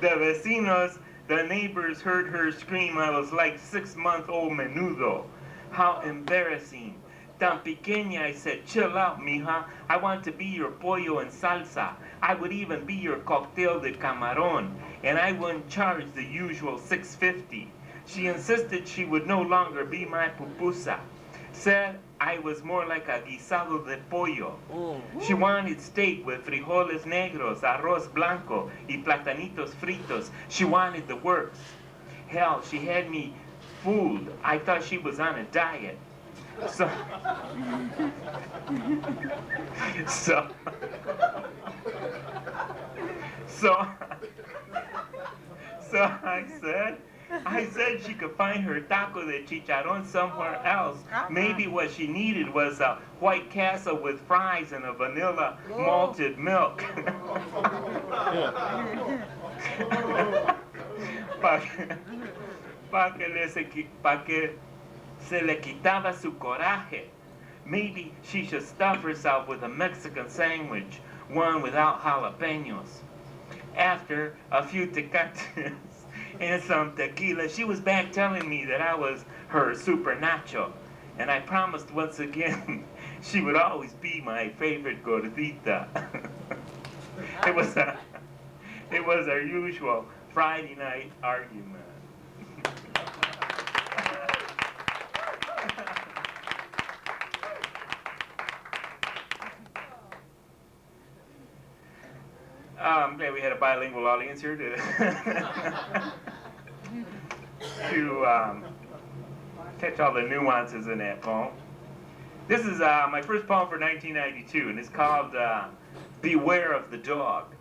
The vecinos, the neighbors heard her scream. I was like 6-month-old menudo. How embarrassing. Tan pequeña, I said, chill out, mija. I want to be your pollo en salsa. I would even be your cocktail de camarón, and I wouldn't charge the usual $6.50. She insisted she would no longer be my pupusa. Said I was more like a guisado de pollo. She wanted steak with frijoles negros, arroz blanco, y platanitos fritos. She wanted the works. Hell, she had me fooled. I thought she was on a diet. So, so, so, so I said she could find her taco de chicharrón somewhere else. Maybe what she needed was a White Castle with fries and a vanilla malted milk. Pa que se le quitaba su coraje. Maybe she should stuff herself with a Mexican sandwich, one without jalapenos. After a few tecates and some tequila, she was back telling me that I was her super nacho. And I promised once again she would always be my favorite gordita. It was our usual Friday night argument. I'm glad we had a bilingual audience here to catch all the nuances in that poem. This is my first poem for 1992, and it's called Beware of the Dog.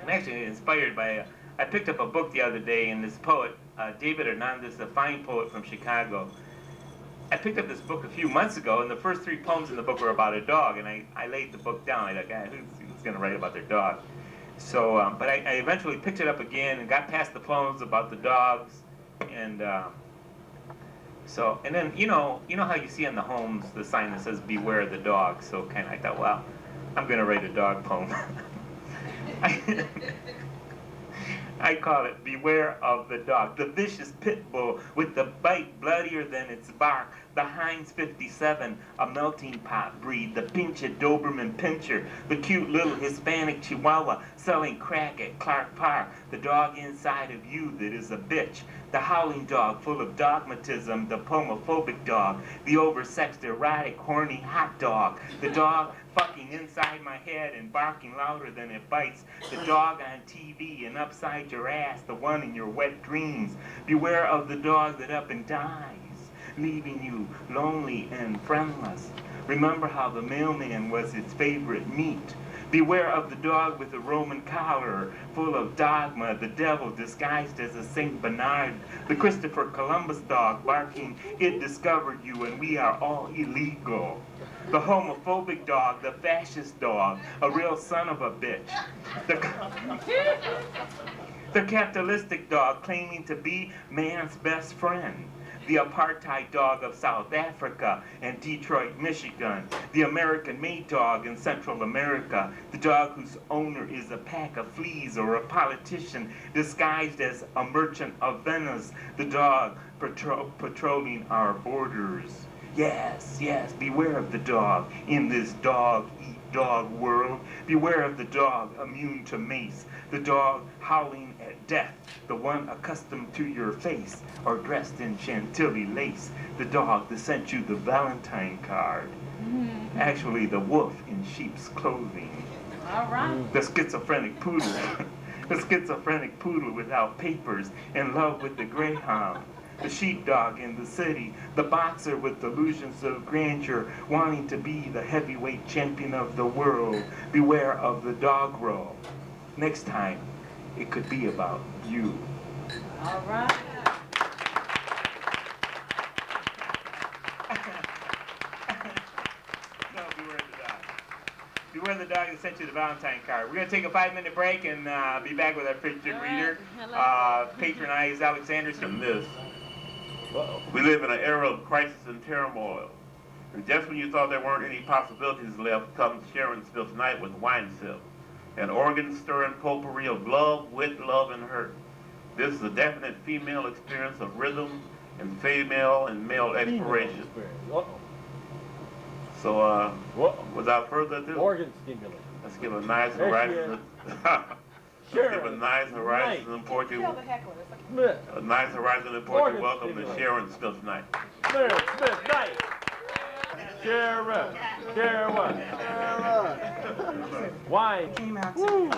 I'm actually inspired by, I picked up a book the other day, and this poet, David Hernandez, a fine poet from Chicago, I picked up this book a few months ago, and the first 3 poems in the book were about a dog, and I laid the book down. I thought, who's going to write about their dog? So, but I eventually picked it up again and got past the poems about the dogs, and so, and then you know how you see on the homes the sign that says "Beware the dog." So, kind of, I thought, well, I'm going to write a dog poem. I call it Beware of the Dog. The vicious pit bull with the bite bloodier than its bark. The Heinz 57, a melting pot breed. The pinche Doberman Pinscher. The cute little Hispanic Chihuahua selling crack at Clark Park. The dog inside of you that is a bitch. The howling dog full of dogmatism. The homophobic dog. The oversexed, erotic, horny hot dog. The dog fucking inside my head and barking louder than it bites. The dog on TV and upside your ass, the one in your wet dreams. Beware of the dog that up and dies, leaving you lonely and friendless. Remember how the mailman was its favorite meat. Beware of the dog with the Roman collar, full of dogma, the devil disguised as a Saint Bernard, the Christopher Columbus dog barking, it discovered you and we are all illegal. The homophobic dog, the fascist dog, a real son of a bitch. The capitalistic dog claiming to be man's best friend. The apartheid dog of South Africa and Detroit, Michigan. The American-made dog in Central America. The dog whose owner is a pack of fleas or a politician disguised as a merchant of Venice. The dog patrolling our borders. Yes, beware of the dog in this dog-eat-dog world. Beware of the dog immune to mace. The dog howling at death. The one accustomed to your face or dressed in chantilly lace. The dog that sent you the Valentine card. Actually, the wolf in sheep's clothing. All right. The schizophrenic poodle. The schizophrenic poodle without papers, in love with the greyhound. The sheepdog in the city, the boxer with delusions of grandeur, wanting to be the heavyweight champion of the world. Beware of the dog roll. Next time, it could be about you. All right. No, beware the dog. Beware the dog that sent you the Valentine card. We're going to take a 5-minute break and be back with our featured reader. Patronize Alexander's from this. We live in an era of crisis and turmoil. And just when you thought there weren't any possibilities left, comes Sharon Smith's night with Wine Sip, an organ-stirring potpourri of love, wit, love, and hurt. This is a definite female experience of rhythm and female and male exploration. So, without further ado, organ stimulator. let's give a nice horizon. Let's give a nice horizon in poetry. A nice horizon in poetry. Welcome to Sharon Smith's night. Sharon Smith's night. Sharon. Wine. Came out Woo.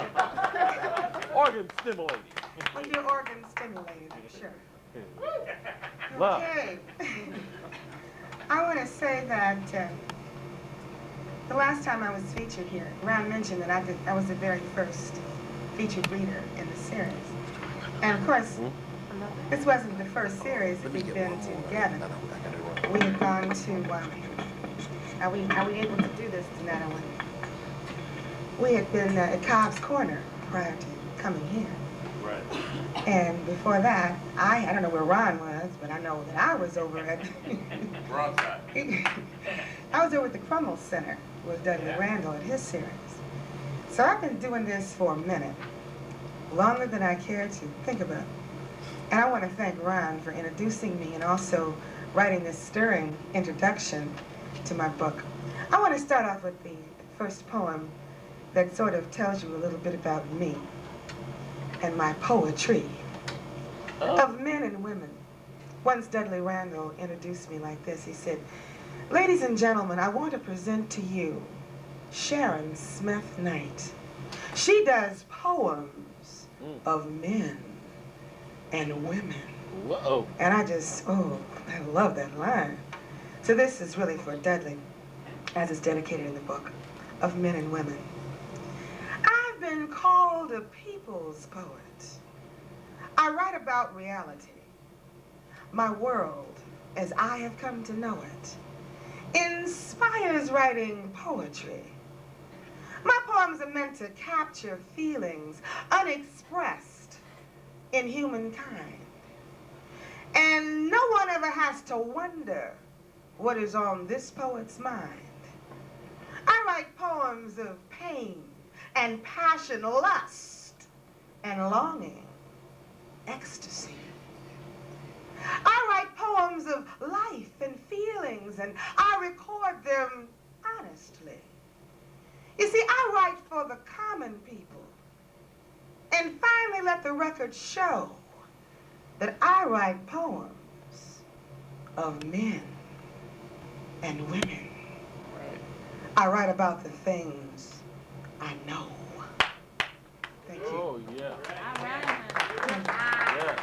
Organ stimulating. Well, you're organ stimulated, sure. Love. Okay. I want to say that the last time I was featured here, Ron mentioned that I was the very first featured reader in the series. And of course, this wasn't the first series that we'd been together. We had gone to, are we able to do this tonight? I wonder. We had been at Cobb's Corner prior to coming here. Right. And before that, I don't know where Ron was, but I know that I was over at Broadside. I was over at the Crummell Center with Dudley Randall at his series. So I've been doing this for a minute, longer than I care to think about. And I want to thank Ron for introducing me and also writing this stirring introduction to my book. I want to start off with the first poem that sort of tells you a little bit about me and my poetry of men and women. Once Dudley Randall introduced me like this. He said, "Ladies and gentlemen, I want to present to you Sharon Smith Knight. She does poems of men and women." Whoa. And I love that line. So this is really for Dudley, as it's dedicated in the book, of men and women. I've been called a people's poet. I write about reality, my world as I have come to know it, inspires writing poetry. My poems are meant to capture feelings unexpressed in humankind. And no one ever has to wonder what is on this poet's mind. I write poems of pain and passion, lust and longing, ecstasy. I write poems of life and feelings, and I record them honestly. You see, I write for the common people, and finally let the record show that I write poems of men and women. I write about the things I know. Thank you. Oh, yeah. All right. Yeah.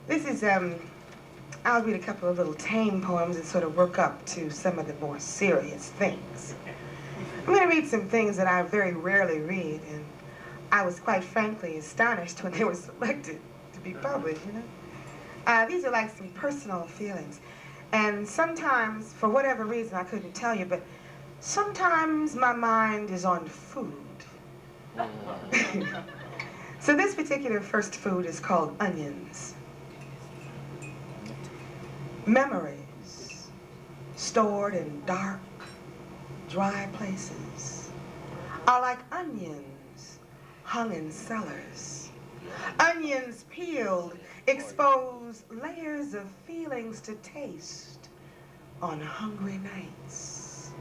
This is, I'll read a couple of little tame poems that sort of work up to some of the more serious things. I'm going to read some things that I very rarely read, and I was quite frankly astonished when they were selected to be published, you know. These are like some personal feelings. And sometimes, for whatever reason, I couldn't tell you, but sometimes my mind is on food. So this particular first food is called onions. Memories stored in dark, dry places are like onions hung in cellars. Onions peeled expose layers of feelings to taste on hungry nights.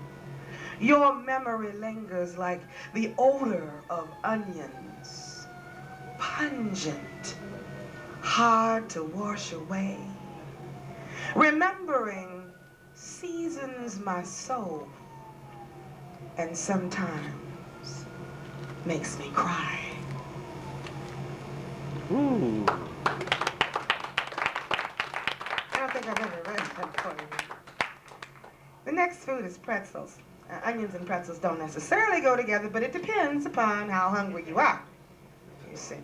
Your memory lingers like the odor of onions, pungent, hard to wash away. Remembering seasons my soul and sometimes makes me cry. Ooh. I don't think I've ever read that before. The next food is pretzels. Onions and pretzels don't necessarily go together, but it depends upon how hungry you are, you see.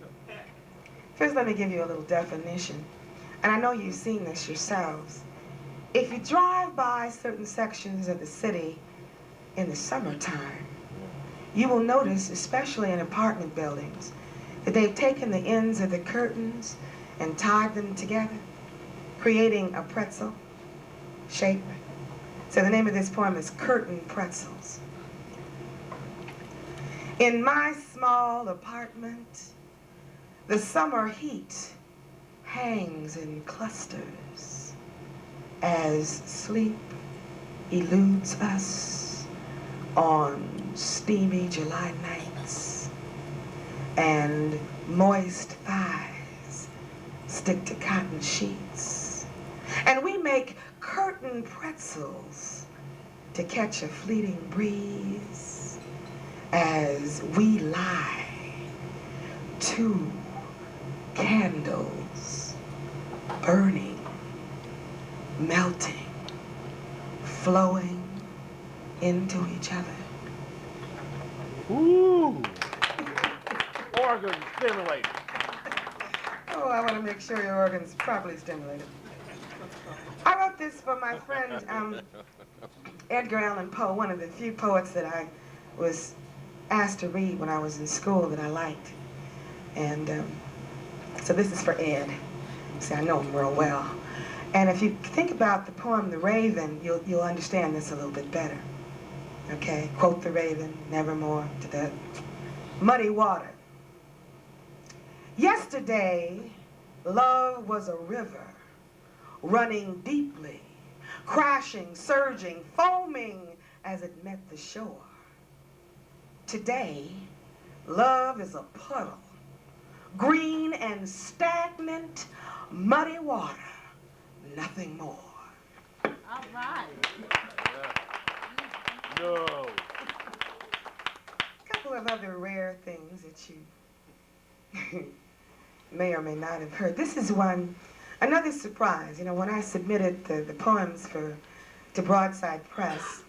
First, let me give you a little definition. And I know you've seen this yourselves. If you drive by certain sections of the city in the summertime, you will notice, especially in apartment buildings, that they've taken the ends of the curtains and tied them together, creating a pretzel. shape. So the name of this poem is Curtain Pretzels. In my small apartment, the summer heat hangs in clusters as sleep eludes us on steamy July nights, and moist thighs stick to cotton sheets. And we make curtain pretzels to catch a fleeting breeze as we lie, two candles burning, melting, flowing into each other. Ooh. Organ stimulated. Oh, I want to make sure your organ's properly stimulated. I wrote this for my friend Edgar Allan Poe, one of the few poets that I was asked to read when I was in school that I liked. And so this is for Ed. See, I know him real well. And if you think about the poem The Raven, you'll understand this a little bit better. Okay? Quote the raven, nevermore to that. Muddy water. Yesterday, love was a river, running deeply, crashing, surging, foaming as it met the shore. Today, love is a puddle, green and stagnant, muddy water, nothing more. All right. No. A couple of other rare things that you may or may not have heard. This is one, another surprise. You know, when I submitted the poems to Broadside Press,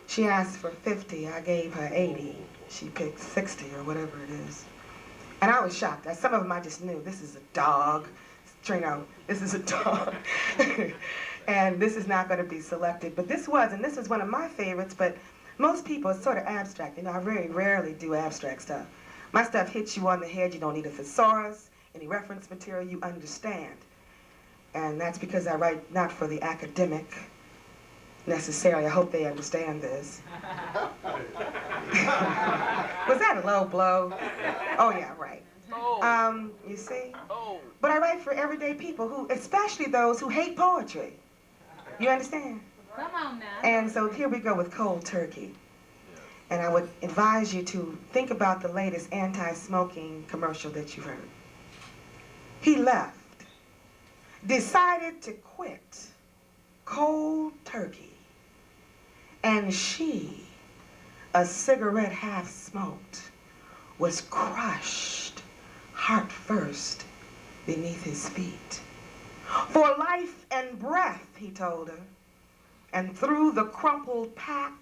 she asked for 50, I gave her 80. She picked 60 or whatever it is. And I was shocked. Some of them I just knew, this is a dog. Trino, this is a dog. And this is not going to be selected. But this was, and this is one of my favorites, but most people, it's sort of abstract. You know, I very rarely do abstract stuff. My stuff hits you on the head. You don't need a thesaurus, any reference material, you understand. And that's because I write not for the academic necessarily. I hope they understand this. Was that a low blow? Oh yeah, right. You see? But I write for everyday people who, especially those who hate poetry. You understand? Come on now. And so here we go with cold turkey. And I would advise you to think about the latest anti-smoking commercial that you've heard. He left, decided to quit cold turkey, and she, a cigarette half smoked, was crushed heart first beneath his feet. For life and breath, he told her, and through the crumpled pack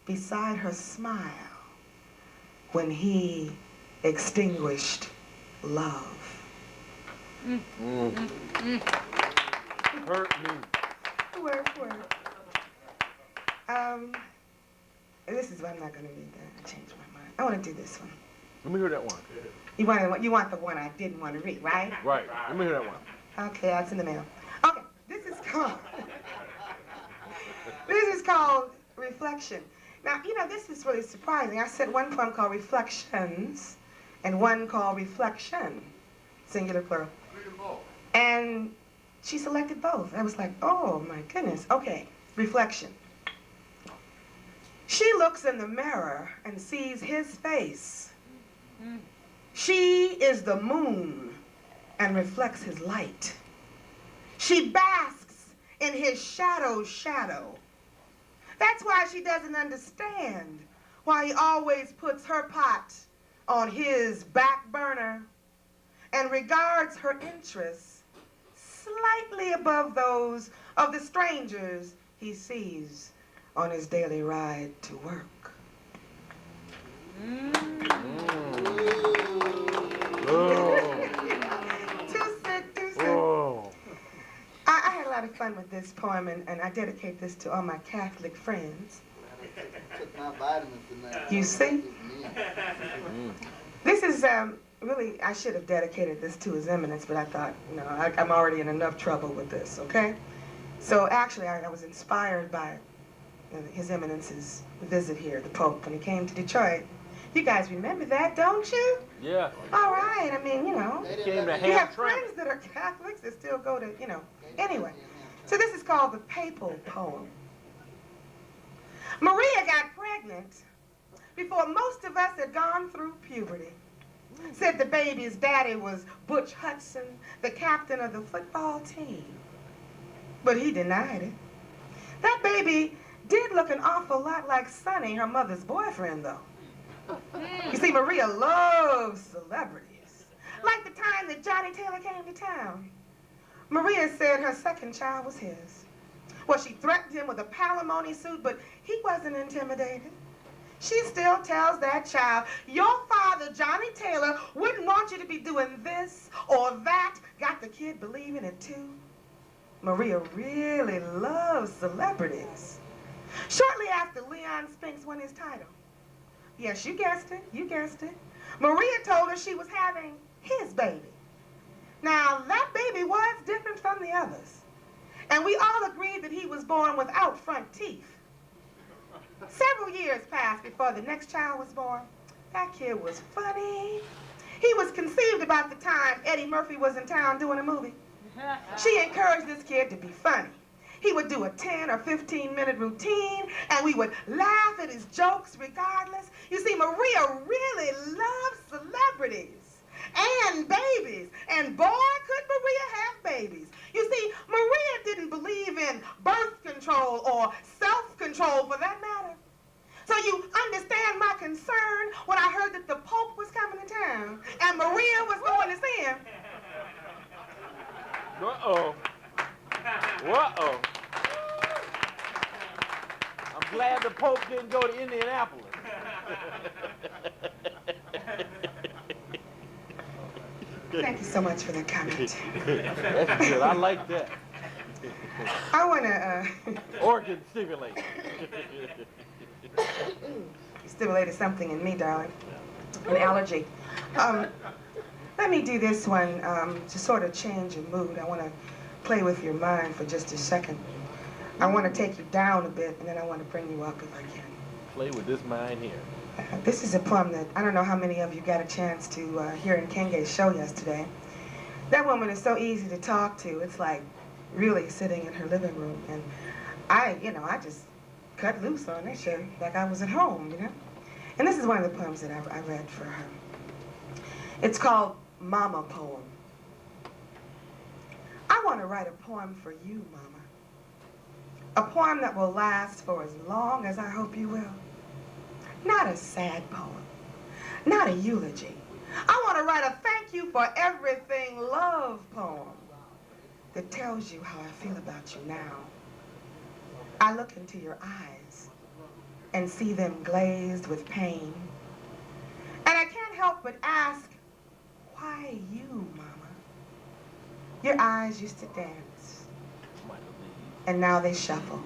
beside her smile, when he extinguished love. Hurt me. Word. This is what I'm not going to read that. I changed my mind. I want to do this one. Let me hear that one. You want the one I didn't want to read, right? Right. Let me hear that one. Okay, that's in the mail. Okay, this is called Reflection. Now, you know, this is really surprising. I said one poem called Reflections and one called Reflection, singular plural. And she selected both. I was like, oh my goodness. Okay, Reflection. She looks in the mirror and sees his face. She is the moon and reflects his light. She basks in his shadow. That's why she doesn't understand why he always puts her pot on his back burner and regards her interests slightly above those of the strangers he sees on his daily ride to work. Too sick. I had a lot of fun with this poem, and I dedicate this to all my Catholic friends. Took my vitamins tonight. You see? This is really, I should have dedicated this to His Eminence, but I thought, no, I'm already in enough trouble with this, okay? So actually, I was inspired by His Eminence's visit here, the Pope, when he came to Detroit. You guys remember that, don't you? Yeah. All right, I mean, you know. Came to You have Hamtramck. friends that are Catholics that still go to, you know. Anyway, so this is called the Papal Poem. Maria got pregnant before most of us had gone through puberty. Said the baby's daddy was Butch Hudson, the captain of the football team. But he denied it. That baby did look an awful lot like Sonny, her mother's boyfriend, though. You see, Maria loves celebrities. Like the time that Johnny Taylor came to town. Maria said her second child was his. Well, she threatened him with a palimony suit, but he wasn't intimidated. She still tells that child, your father, Johnny Taylor, wouldn't want you to be doing this or that. Got the kid believing it, too. Maria really loves celebrities. Shortly after Leon Spinks won his title. Yes, you guessed it, Maria told her she was having his baby. Now, that baby was different from the others. And we all agreed that he was born without front teeth. Several years passed before the next child was born. That kid was funny. He was conceived about the time Eddie Murphy was in town doing a movie. She encouraged this kid to be funny. He would do a 10 or 15-minute routine, and we would laugh at his jokes regardless. You see, Maria really loves celebrities and babies. And boy, could Maria have babies. You see, Maria didn't believe in birth control or self-control for that matter. So you understand my concern when I heard that the Pope was coming to town and Maria was going to see him. Uh-oh. Uh-oh. I'm glad the Pope didn't go to Indianapolis. Thank you so much for that comment. That's good. I like that. I want to Organ stimulation. stimulated something in me, darling. An allergy. Let me do this one to sort of change your mood. I want to play with your mind for just a second. I want to take you down a bit, and then I want to bring you up if I can. Play with this mind here. This is a poem that I don't know how many of you got a chance to hear in Kenge's show yesterday. That woman is so easy to talk to. It's like really sitting in her living room. And I just cut loose on that show like I was at home, you know? And this is one of the poems that I read for her. It's called Mama Poem. I want to write a poem for you, Mama. A poem that will last for as long as I hope you will. Not a sad poem, not a eulogy. I want to write a thank you for everything love poem that tells you how I feel about you now. I look into your eyes and see them glazed with pain. And I can't help but ask, why you, Mama? Your eyes used to dance, and now they shuffle.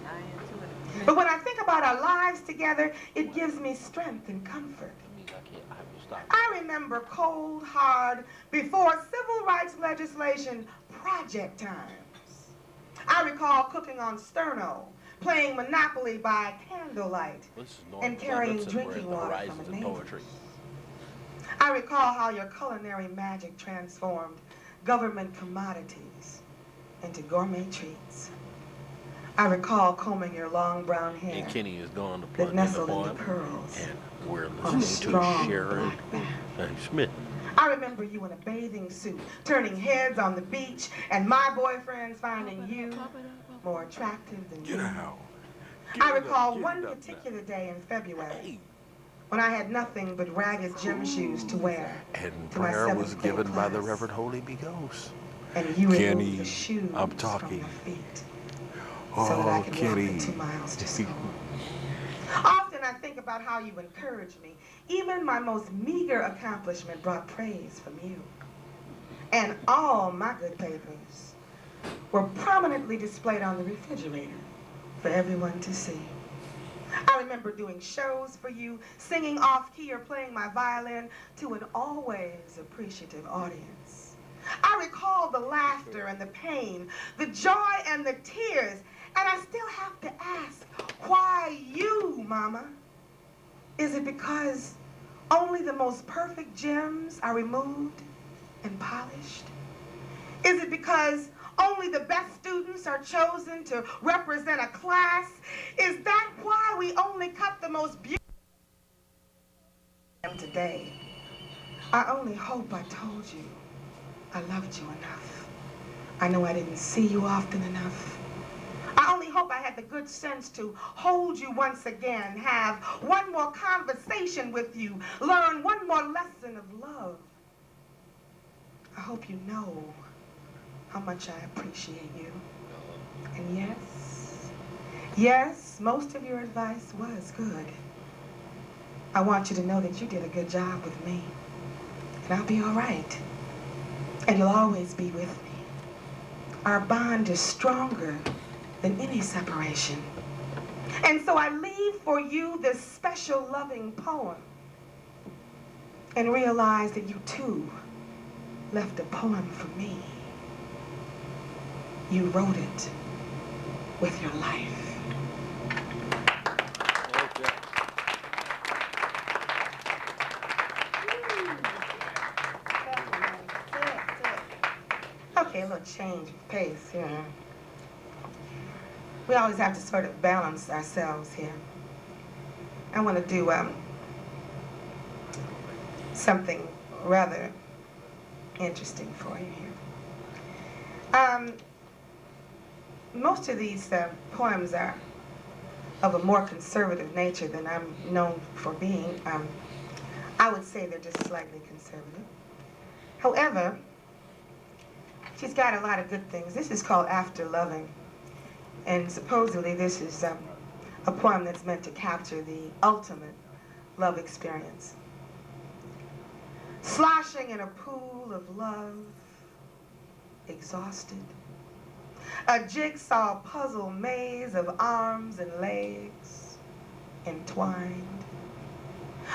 But when I think about our lives together, it gives me strength and comfort. I remember cold, hard, before civil rights legislation, project times. I recall cooking on Sterno, playing Monopoly by candlelight, and carrying drinking water from a neighbor. I recall how your culinary magic transformed government commodities into gourmet treats. I recall combing your long brown hair And Kenny is going to that plug in the nestled into poem. pearls And we're on a listening to strong Sharon black back. Smith. I remember you in a bathing suit, turning heads on the beach, and my boyfriends finding you more attractive than Get me. out. I recall one particular day in February when I had nothing but ragged gym shoes to wear. And to my prayer was seventh grade given by the class. Reverend Holy Ghost. And you removed Kenny, the shoes I'm from talking. your feet so that I Oh, could Kenny. walk the 2 miles to school. Often I think about how you encouraged me. Even my most meager accomplishment brought praise from you. And all my good papers were prominently displayed on the refrigerator for everyone to see. I remember doing shows for you, singing off-key or playing my violin to an always appreciative audience. I recall the laughter and the pain, the joy and the tears, and I still have to ask, why you, Mama? Is it because only the most perfect gems are removed and polished? Is it because only the best students are chosen to represent a class? Is that why we only cut the most beautiful today? I only hope I told you I loved you enough. I know I didn't see you often enough. I only hope I had the good sense to hold you once again, have one more conversation with you, learn one more lesson of love. I hope you know how much I appreciate you. And yes, most of your advice was good. I want you to know that you did a good job with me. And I'll be all right. And you'll always be with me. Our bond is stronger than any separation. And so I leave for you this special loving poem and realize that you too left a poem for me. You wrote it with your life. Okay, a little change of pace here. We always have to sort of balance ourselves here. I want to do something rather interesting for you here. Most of these poems are of a more conservative nature than I'm known for being. I would say they're just slightly conservative. However, she's got a lot of good things. This is called After Loving. And supposedly this is a poem that's meant to capture the ultimate love experience. Sloshing in a pool of love, exhausted. A jigsaw puzzle maze of arms and legs entwined.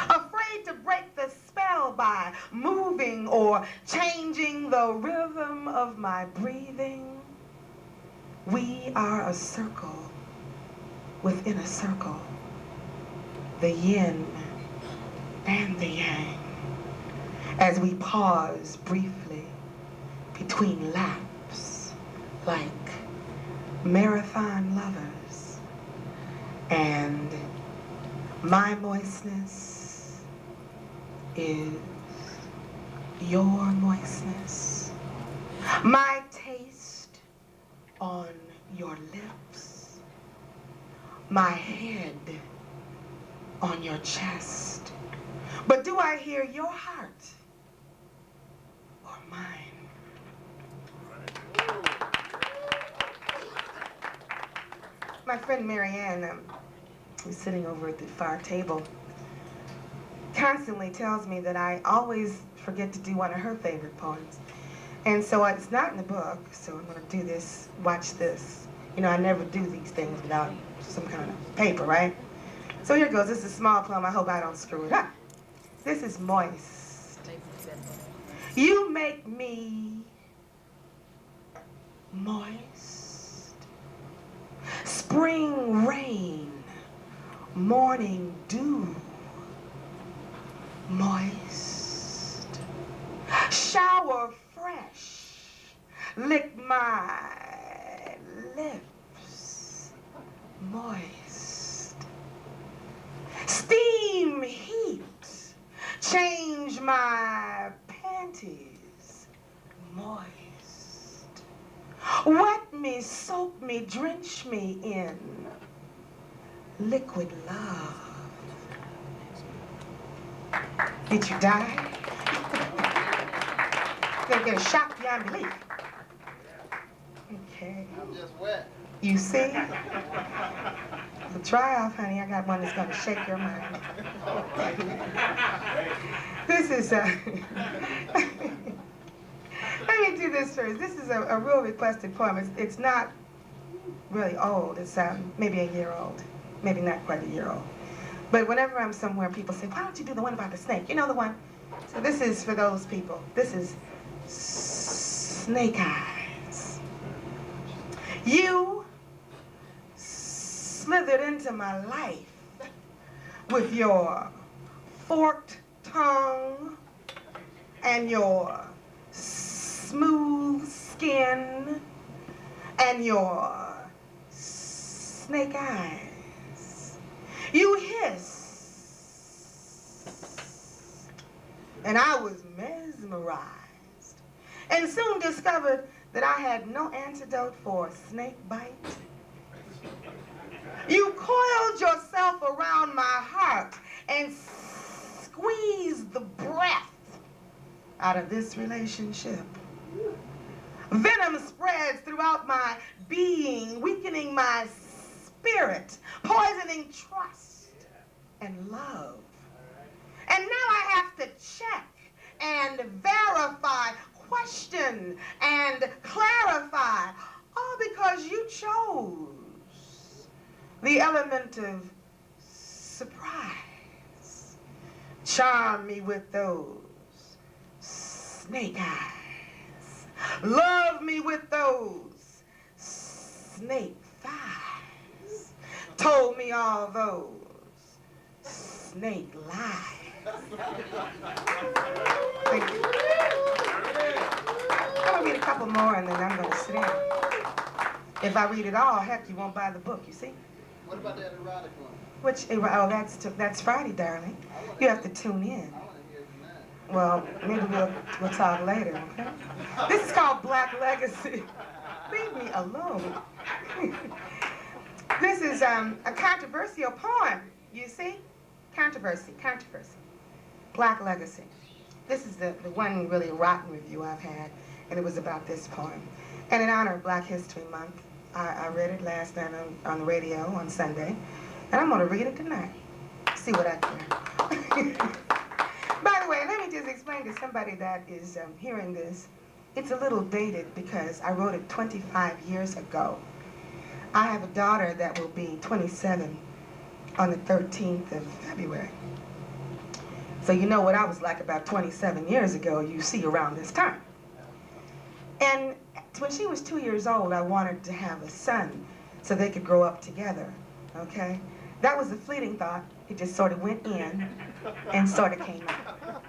Afraid to break the spell by moving or changing the rhythm of my breathing. We are a circle within a circle, the yin and the yang, as we pause briefly between laps like marathon lovers, and my moistness is your moistness, my taste on your lips, my head on your chest. But do I hear your heart or mine? My friend Marianne, who's sitting over at the far table, constantly tells me that I always forget to do one of her favorite poems. And so it's not in the book, so I'm going to do this, watch this. You know, I never do these things without some kind of paper, right? So here goes. This is a small poem. I hope I don't screw it up. This is Moist. You make me moist. Spring rain, morning dew, moist. Shower fresh, lick my lips, moist. Steam heat, change my panties, moist. Wet me, soak me, drench me in liquid love. Did you die? You're gonna get a shock beyond belief. Okay. I'm just wet. You see? Well, dry off, honey. I got one that's gonna shake your mind. This is let me do this first. This is a real requested poem. It's not really old. It's maybe a year old. Maybe not quite a year old. But whenever I'm somewhere, people say, why don't you do the one about the snake? You know the one? So this is for those people. This is snake eyes. You slithered into my life with your forked tongue and your smooth skin and your snake eyes. You hissed, and I was mesmerized, and soon discovered that I had no antidote for a snake bite. You coiled yourself around my heart and squeezed the breath out of this relationship. Venom spreads throughout my being, weakening my spirit, poisoning trust and love. And now I have to check and verify, question and clarify, all because you chose the element of surprise. Charm me with those snake eyes. Love me with those snake thighs. Told me all those snake lies. Thank you. I'm gonna read a couple more and then I'm gonna sit down. If I read it all, heck, you won't buy the book, you see? What about that erotic one? Which, oh, that's Friday, darling. You have to tune in. I want to hear from that. Well, maybe we'll talk later, okay? This is called Black Legacy. Leave me alone. This is a controversial poem, you see? Controversy. Black Legacy. This is the one really rotten review I've had, and it was about this poem. And in honor of Black History Month, I read it last night on the radio on Sunday, and I'm going to read it tonight. See what I can. By the way, let me just explain to somebody that is hearing this. It's a little dated because I wrote it 25 years ago. I have a daughter that will be 27 on the 13th of February. So you know what I was like about 27 years ago, you see around this time. And when she was 2 years old, I wanted to have a son so they could grow up together, okay? That was a fleeting thought. It just sort of went in and sort of came out.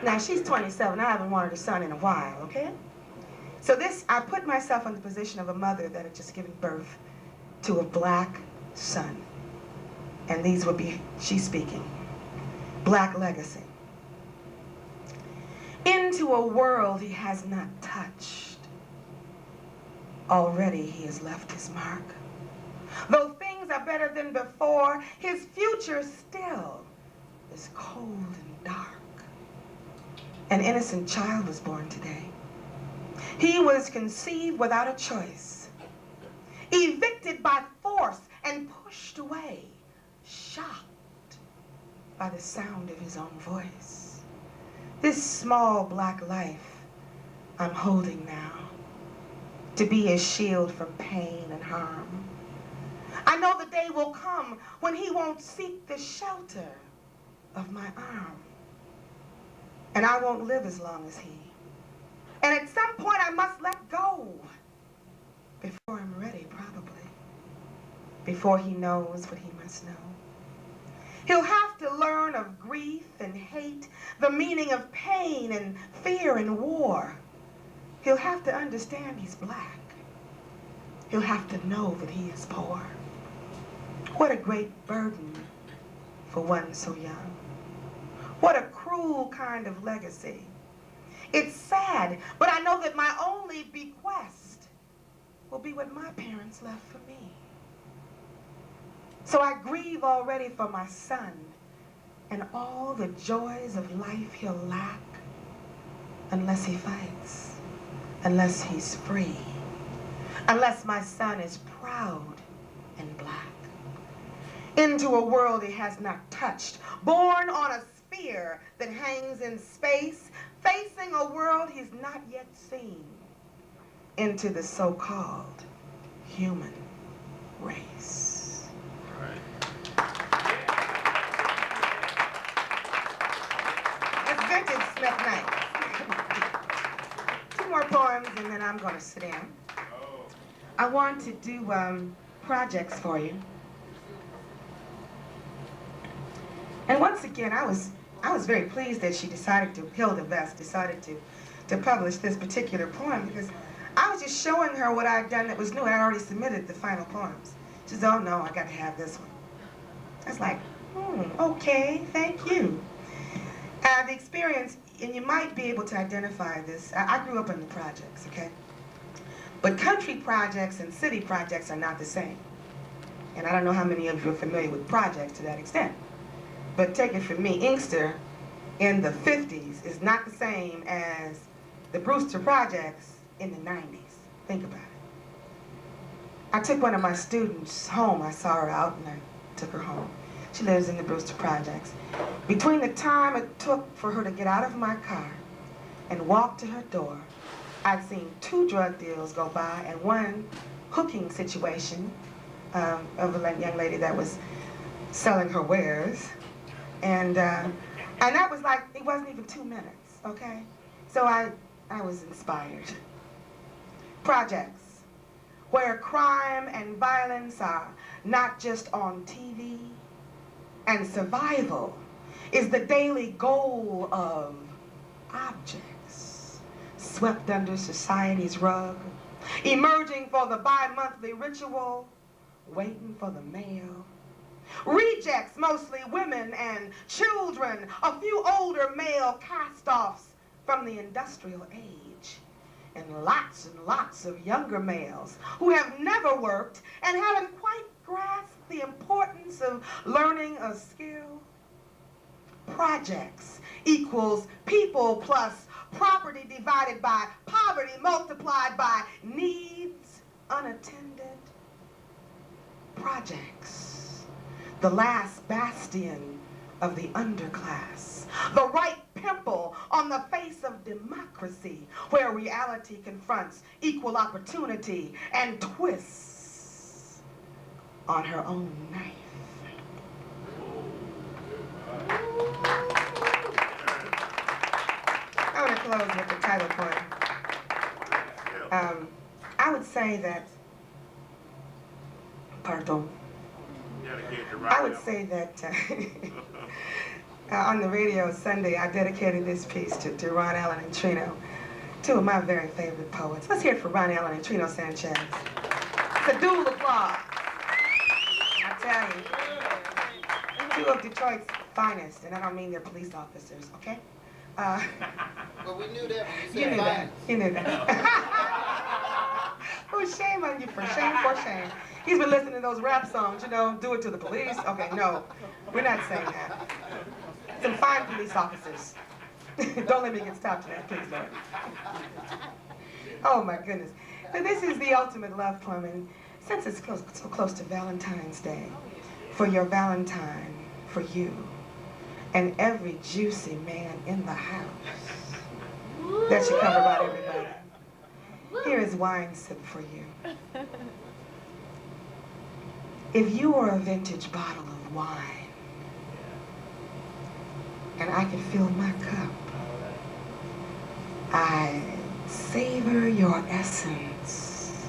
Now, she's 27. I haven't wanted a son in a while, okay? So I put myself in the position of a mother that had just given birth to a black son. And these would be, she's speaking, Black Legacy. Into a world he has not touched, already he has left his mark. Though things are better than before, his future still is cold and dark. An innocent child was born today. He was conceived without a choice, evicted by force and pushed away, shocked by the sound of his own voice. This small black life I'm holding now, to be his shield from pain and harm. I know the day will come when he won't seek the shelter of my arm. And I won't live as long as he. And at some point I must let go. Before I'm ready, probably. Before he knows what he must know. He'll have to learn of grief and hate, the meaning of pain and fear and war. He'll have to understand he's black. He'll have to know that he is poor. What a great burden for one so young. What a cruel kind of legacy. It's sad, but I know that my only bequest will be what my parents left for me. So I grieve already for my son and all the joys of life he'll lack unless he fights, unless he's free, unless my son is proud and black. Into a world he has not touched, born on a sphere that hangs in space, facing a world he's not yet seen, into the so-called human race. It's vintage Smith night. poems, and then I'm going to sit down. I want to do projects for you. And once again, I was very pleased that Hilda Vest decided to publish this particular poem, because I was just showing her what I'd done that was new, and I'd already submitted the final poems. She said, oh no, I got to have this one. I was like, okay, thank you. The experience, and you might be able to identify this. I grew up in the projects, okay? But country projects and city projects are not the same. And I don't know how many of you are familiar with projects to that extent. But take it from me, Inkster in the 50s is not the same as the Brewster projects in the 90s. Think about it. I took one of my students home. I saw her out and I took her home. She lives in the Brewster projects. Between the time it took for her to get out of my car and walk to her door, I'd seen 2 drug deals go by and 1 hooking situation of a young lady that was selling her wares. And that was like, it wasn't even 2 minutes, okay? So I was inspired. Projects, where crime and violence are not just on TV, and survival is the daily goal of objects swept under society's rug, emerging for the bi-monthly ritual, waiting for the mail. Rejects, mostly women and children, a few older male cast-offs from the industrial age, and lots of younger males who have never worked and haven't quite grasped the importance of learning a skill. Projects equals people plus property divided by poverty multiplied by needs unattended. Projects, the last bastion of the underclass, the right pimple on the face of democracy, where reality confronts equal opportunity and twists on her own knife. I want to close with the title poem. I would say that, pardon, I would say that on the radio Sunday, I dedicated this piece to Ron Allen and Trino, 2 of my very favorite poets. Let's hear it for Ron Allen and Trino Sanchegas. It's a dual applause. I tell you, 2 of Detroit's finest, and I don't mean they're police officers, okay? But we knew that when you You said knew that. finance. You knew that. Oh, shame on you, for shame. He's been listening to those rap songs, you know, do it to the police. Okay, no, we're not saying that. Some fine police officers. Don't let me get stopped tonight, please, Lord. Oh, my goodness. So this is the ultimate love poem, and since it's so close to Valentine's Day, for your Valentine, for you, and every juicy man in the house, that should cover about everybody. Here is Wine Sip for you. If you were a vintage bottle of wine, and I could fill my cup, I'd savor your essence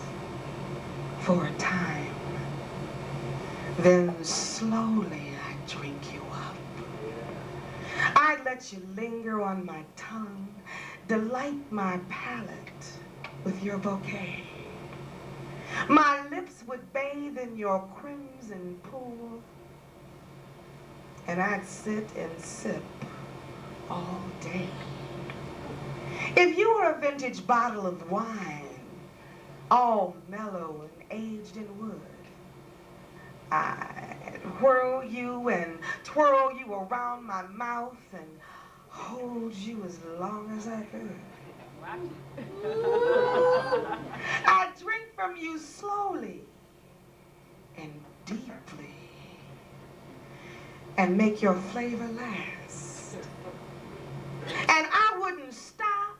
for a time, then slowly I'd drink you up. I'd let you linger on my tongue, delight my palate with your bouquet. My lips would bathe in your crimson pool, and I'd sit and sip all day. If you were a vintage bottle of wine, all mellow and aged in wood, I'd whirl you and twirl you around my mouth and hold you as long as I could. I'd drink from you slowly and deeply and make your flavor last. And I wouldn't stop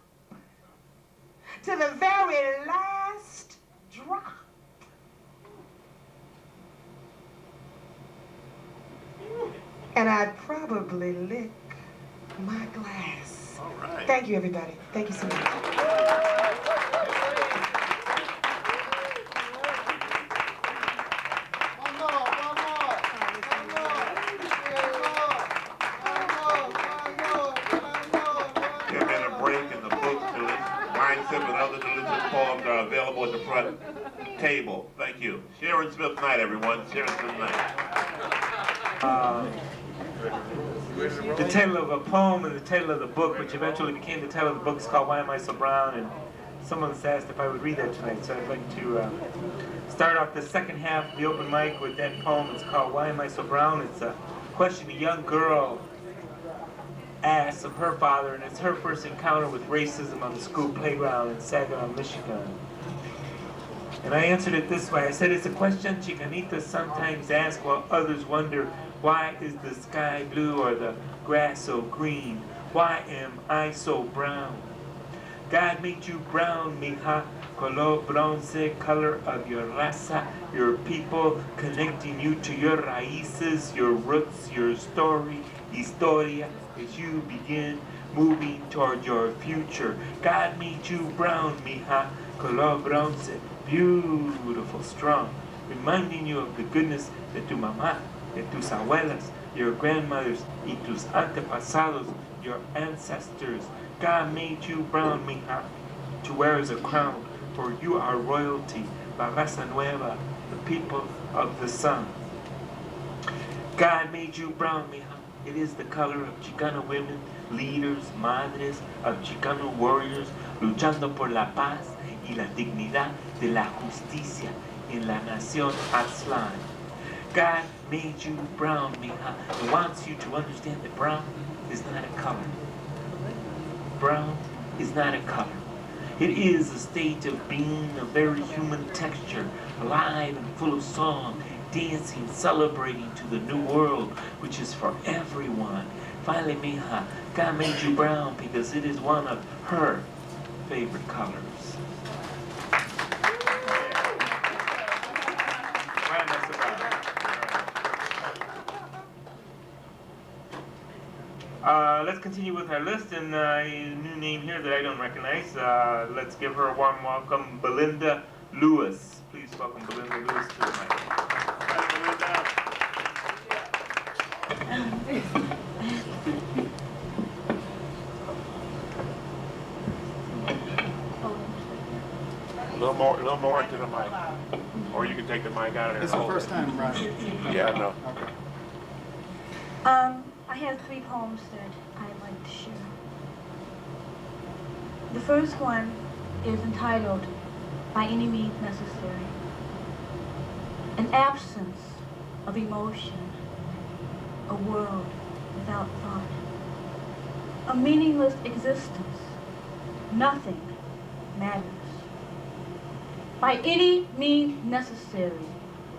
to the very last drop. And I'd probably lick my glass. All right. Thank you, everybody. Thank you so much. Sip and other delicious poems are available at the front table. Thank you. Sharon Smith Night, everyone. Sharon Smith Night. The title of a poem and the title of the book, which eventually became the title of the book, is called Why Am I So Brown? And someone's asked if I would read that tonight, so I'd like to start off the second half of the open mic with that poem. It's called Why Am I So Brown? It's a question a young girl asks of her father, and it's her first encounter with racism on the school playground in Saginaw, Michigan. And I answered it this way. I said, it's a question Chicanitas sometimes ask while others wonder, why is the sky blue or the grass so green? Why am I so brown? God made you brown, mija, color bronce, color of your raza, your people, connecting you to your raíces, your roots, your story, historia, as you begin moving toward your future. God made you brown, mija, color bronce, beautiful, strong, reminding you of the goodness de tu mamá, de tus abuelas, your grandmothers, y tus antepasados, your ancestors. God made you brown, mija, to wear as a crown, for you are royalty, la raza nueva, the people of the sun. God made you brown, mija. It is the color of Chicano women, leaders, madres, of Chicano warriors, luchando por la paz y la dignidad de la justicia en la nación Aztlán. God made you brown, mija, and wants you to understand that brown is not a color. Brown is not a color. It is a state of being, a very human texture, alive and full of song, dancing, celebrating to the new world, which is for everyone. Finally, mija, God made you brown because it is one of her favorite colors. Let's continue with our list, and a new name here that I don't recognize. Let's give her a warm welcome, Belinda Lewis. Please welcome Belinda Lewis to the mic. Hi, A little more into the mic. Or you can take the mic out of there. It's the first time, right? Yeah, I know. Okay. I have 3 poems that I'd like to share. The first one is entitled, By Any Means Necessary. An absence of emotion, a world without thought, a meaningless existence, nothing matters. By any means necessary,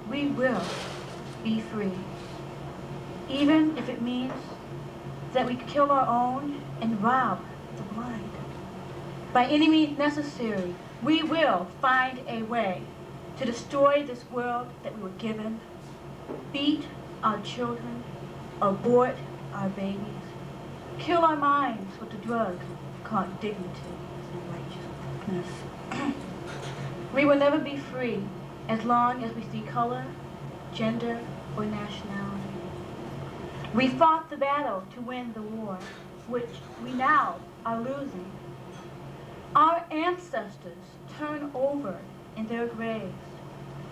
we will be free. Even if it means that we kill our own and rob the blind. By any means necessary, we will find a way to destroy this world that we were given, beat our children, abort our babies, kill our minds with the drug called dignity and righteousness. We will never be free as long as we see color, gender, or nationality. We fought the battle to win the war, which we now are losing. Our ancestors turn over in their graves,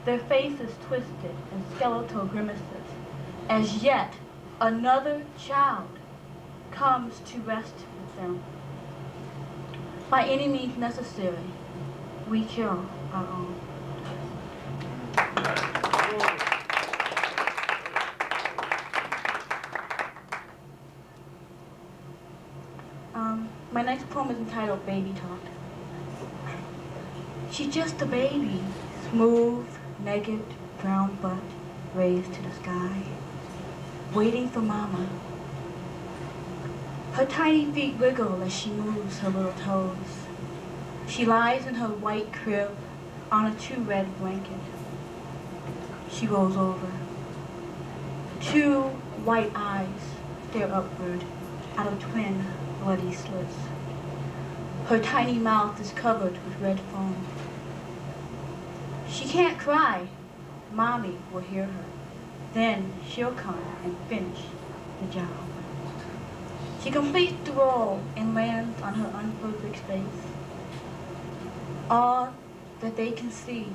their faces twisted in skeletal grimaces, as yet another child comes to rest with them. By any means necessary, we kill our own. My next poem is entitled Baby Talk. She's just a baby, smooth, naked, brown butt raised to the sky, waiting for mama. Her tiny feet wiggle as she moves her little toes. She lies in her white crib on a 2 red blanket. She rolls over. 2 white eyes stare upward out of twin bloody slits. Her tiny mouth is covered with red foam. She can't cry. Mommy will hear her. Then she'll come and finish the job. She completes the roll and lands on her unperfect face. All that they can see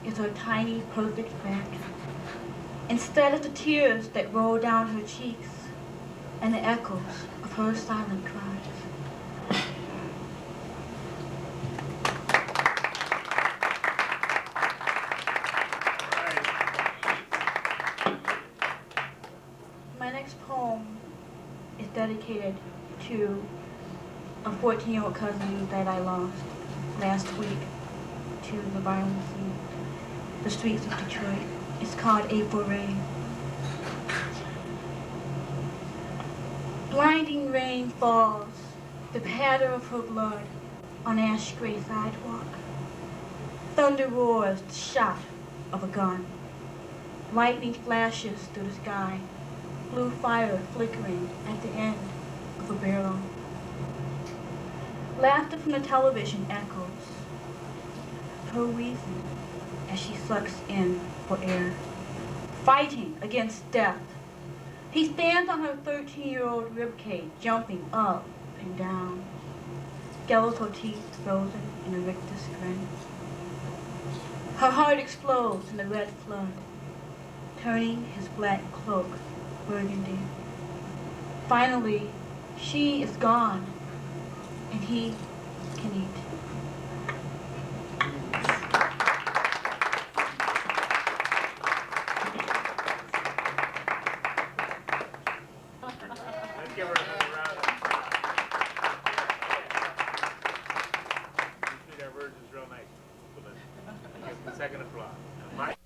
is her tiny, perfect back, instead of the tears that roll down her cheeks and the echoes of her silent cries. My next poem is dedicated to a 14-year-old cousin that I lost last week to the violence in the streets of Detroit. It's called April Rain. Blinding rain falls, the patter of her blood on ash-gray sidewalk. Thunder roars, the shot of a gun. Lightning flashes through the sky, blue fire flickering at the end of a barrel. Laughter from the television echoes, her wheezing as she sucks in for air, fighting against death. He stands on her 13-year-old ribcage, jumping up and down, skeletal teeth frozen in a rictus grin. Her heart explodes in the red flood, turning his black cloak burgundy. Finally, she is gone, and he can eat. Let's give her another round. You see that version's real nice. Give us a second applause. Mike?